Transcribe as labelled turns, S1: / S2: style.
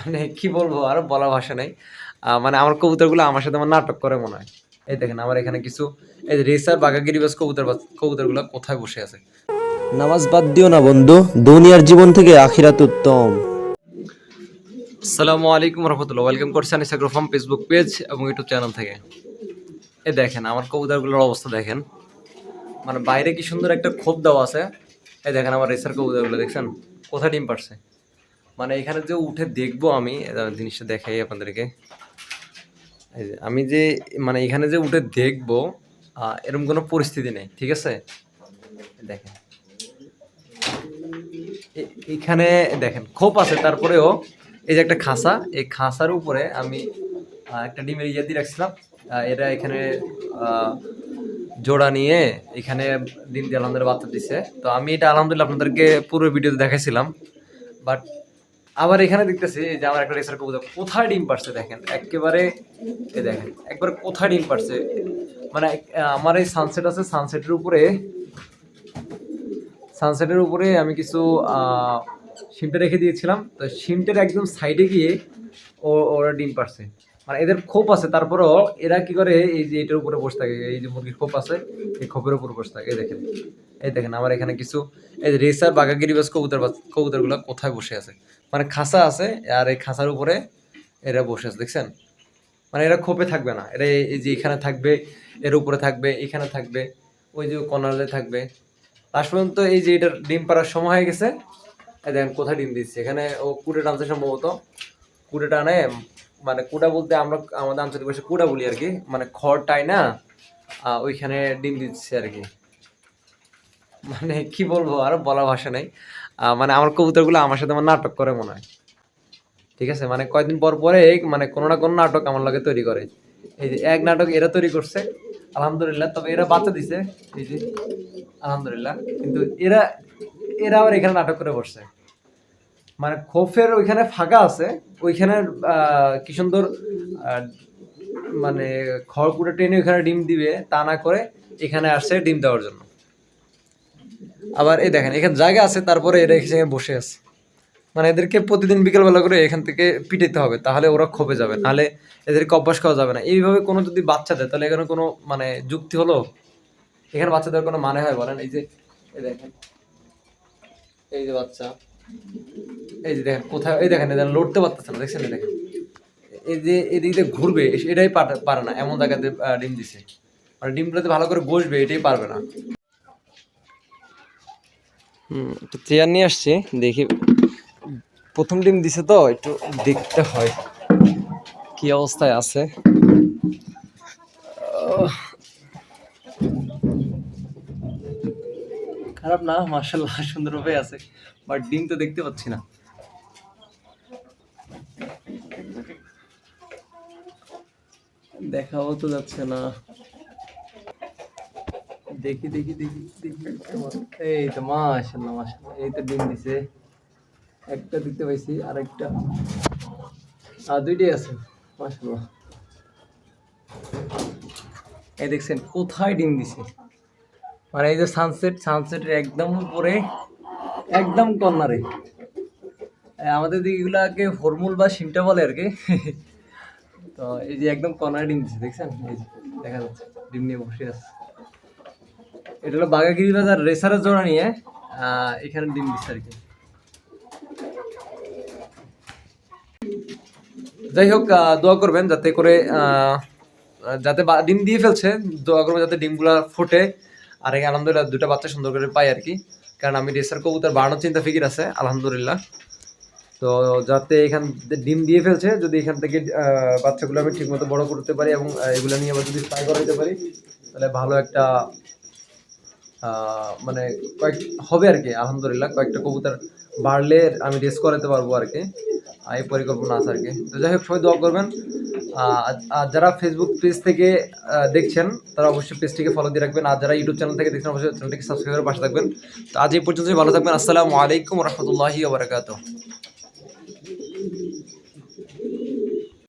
S1: মানে কি বলবো আর বলার ভাষা নাই। মানে আমার কবুতরগুলো আমার সাথে আমার নাটক করে মনে হয়। এই দেখেন আমার এখানে কিছু এই যে রেসার বাঘাগিরিবাজ কবুতরগুলো কোথায় বসে আছে।
S2: নামাজ বাদ দিও না বন্ধু, দুনিয়ার জীবন থেকে আখিরাত উত্তম।
S1: আসসালামু আলাইকুম রহমতুল্লাহ, ওয়েলকাম করছি Anis agro farm Facebook page এবং ইউটিউব চ্যানেল থেকে। এই দেখেন আমার কবুতরগুলোর অবস্থা দেখেন, মানে বাইরে কি সুন্দর একটা খোপ দেওয়া আছে। এই দেখেন আমার রেসার কবুতরগুলো দেখছেন কোথায় ডিম পারছে। মানে এখানে যে উঠে দেখবো আমি জিনিসটা দেখাই আপনাদেরকে। এই যে আমি যে মানে এখানে যে উঠে দেখবো এরকম কোনো পরিস্থিতি নেই, ঠিক আছে। দেখেন এখানে দেখেন খোপ আছে, তারপরেও এই যে একটা খাঁচা, এই খাঁচার উপরে আমি একটা ডিমের ইয়ে দিয়ে রাখছিলাম। এরা এখানে জোড়া নিয়ে এখানে ডিম দিয়ে আলহামদুলিল্লাহ বাচ্চা দিছে। তো আমি এটা আলহামদুলিল্লাহ আপনাদেরকে পুরো ভিডিওতে দেখাইছিলাম। বাট আবার এখানে দেখতেছি যে আমার একটা রেসার কবুতর কোথায় ডিম পারছে দেখেন একেবারে। এই দেখেন একবারে কোথায় ডিম পারছে, মানে আমার এই সানসেট আছে, সানসেটের উপরে আমি কিছু শিমটা রেখে দিয়েছিলাম। তো শিমটার একদম সাইডে গিয়ে ওরা ডিম পারছে। মানে এদের খোপ আছে, তারপরেও এরা কি করে এই যে এটার উপরে বসে থাকে, এই যে মুরগির খোপ আছে এই খোপের উপরে বসে থাকে। এই দেখেন আমার এখানে কিছু এই যে রেসার বাঘাগিরিবাজ কবুতরগুলো কোথায় বসে আছে। মানে খাঁচা আছে আর এই খাঁচার উপরে এরা বসে আছে দেখছেন। মানে এরা খোপে থাকবে না, এরা এই যে এখানে থাকবে, এর উপরে থাকবে, এখানে থাকবে, ওই যে কর্নারে থাকবে। লাস্ট পর্যন্ত এই যে এটার ডিম পাড়ার সময় হয়ে গেছে। এই দেখেন কোথায় ডিম দিচ্ছে, এখানে ও কুড়ে টানছে সম্ভবত। কুড়ে টানে, মানে কুড়া বলতে আমরা আমাদের আঞ্চলিক ভাষায় কুড়া বলি আর কি, মানে খড়টাই না ওইখানে ডিম দিচ্ছে আর কি। মানে কি বলবো আর বলার ভাষা নেই। মানে আমার কবুতরগুলো আমার সাথে আমার নাটক করে মনে হয়, ঠিক আছে। মানে কয়েকদিন পর পরে মানে কোনো না কোনো নাটক আমার লগে তৈরি করে। এই যে এক নাটক এরা তৈরি করছে আলহামদুলিল্লাহ, তবে এরা বাচ্চা দিছে এই যে আলহামদুলিল্লাহ। কিন্তু এরা এরা আবার এখানে নাটক করে বসছে। মানে খোফের ওইখানে ফাঁকা আছে, ওইখানে কি সুন্দর মানে খড়কুটো টেনে ওইখানে ডিম দিবে, তা না করে এখানে আসছে ডিম দেওয়ার জন্য। আবার এই দেখেন এখানে জায়গা আছে, তারপরে এরা এখানে বসে আছে। মানে এদেরকে প্রতিদিন বিকেলবেলা করে এখান থেকে পিটাইতে হবে, তাহলে ওরা খোপে যাবে, নাহলে এদেরকে অভ্যাস করা যাবে না। এইভাবে কোনো যদি বাচ্চা দেয় তাহলে এখানে কোনো মানে যুক্তি হলো, এখানে বাচ্চা দেওয়ার কোনো মানে হয় বলেন। এই যে এই দেখেন, এই যে বাচ্চা, এই যে দেখেন কোথায়, এই দেখেন এদের লড়তে পারতেছে না দেখছেন। এই দেখেন এই যে এদিক দিয়ে ঘুরবে এটাই পারে না, এমন জায়গাতে ডিম দিছে। মানে ডিমগুলোতে ভালো করে বসবে এটাই পারবে না। একটু চেয়ার নিয়ে আসছি, দেখি প্রথম ডিম দিছে তো একটু দেখতে হয় কি অবস্থায় আছে। খারাপ না, মার্শাল্লাহ সুন্দরভাবে আছে, বাট ডিম তো দেখতে পাচ্ছি না। দেখাও তো যাচ্ছে না। দেখি দেখি দেখি দেখি, এই তো মাশাল্লাহ মাশাল্লাহ, এই তো ডিম দিছে। একটা দেখতে পাইছি, আর একটা দুইটাই আছে মাশাল্লাহ। এই দেখছেন কোথায় ডিম দিছে, মানে এই যে সানসেটের একদম উপরে, একদম কর্নারে। আমাদের দিকে এগুলাকে হরমুল বা সিমটা বলে আর কি। তো এই যে একদম কর্নারে ডিম দিচ্ছে দেখছেন, এই যে দেখা যাচ্ছে ডিম নিয়ে বসে আছে। এটা হলো বাঘাগিরি বাজার রেসারের জোড়া নিয়ে এখানে ডিম দিচ্ছে আর কি। যাই হোক দোয়া করবেন যাতে করে যাতে ডিম দিয়ে ফেলছে, দোয়া করবেন যাতে ডিমগুলা ফোটে আর এই আলহামদুলিল্লাহ দুটা বাচ্চা সুন্দর করে পাই আর কি। কারণ আমি রেসার কবুতর বাড়ানোর চিন্তা ফিকির আছে আলহামদুলিল্লাহ। তো যাতে এখান ডিম দিয়ে ফেলছে, যদি এখান থেকে বাচ্চাগুলো আমি ঠিকমতো বড় করতে পারি এবং এগুলো নিয়ে আবার যদি ফ্রাই করাতে পারি, তাহলে ভালো একটা মানে কয়েক হবে আর কি। আলহামদুলিল্লাহ কয়েকটা কবুতর বাড়লে আমি রেস করাতে পারবো আর কি, এই পরিকল্পনা আছে আর কি। তো যাই হোক সবাই দোয়া করবেন। আর যারা ফেসবুক পেজ থেকে দেখছেন তারা অবশ্যই পেজটিকে ফলো দিয়ে রাখবেন, আর যারা ইউটিউব চ্যানেল থেকে দেখছেন অবশ্যই চ্যানেলটিকে সাবস্ক্রাইব করে পাশে থাকবেন। তো আজ এই পর্যন্তই, ভালো থাকবেন। আসসালামু আলাইকুম রহমতুল্লাহি ওয়া বারাকাতুহু।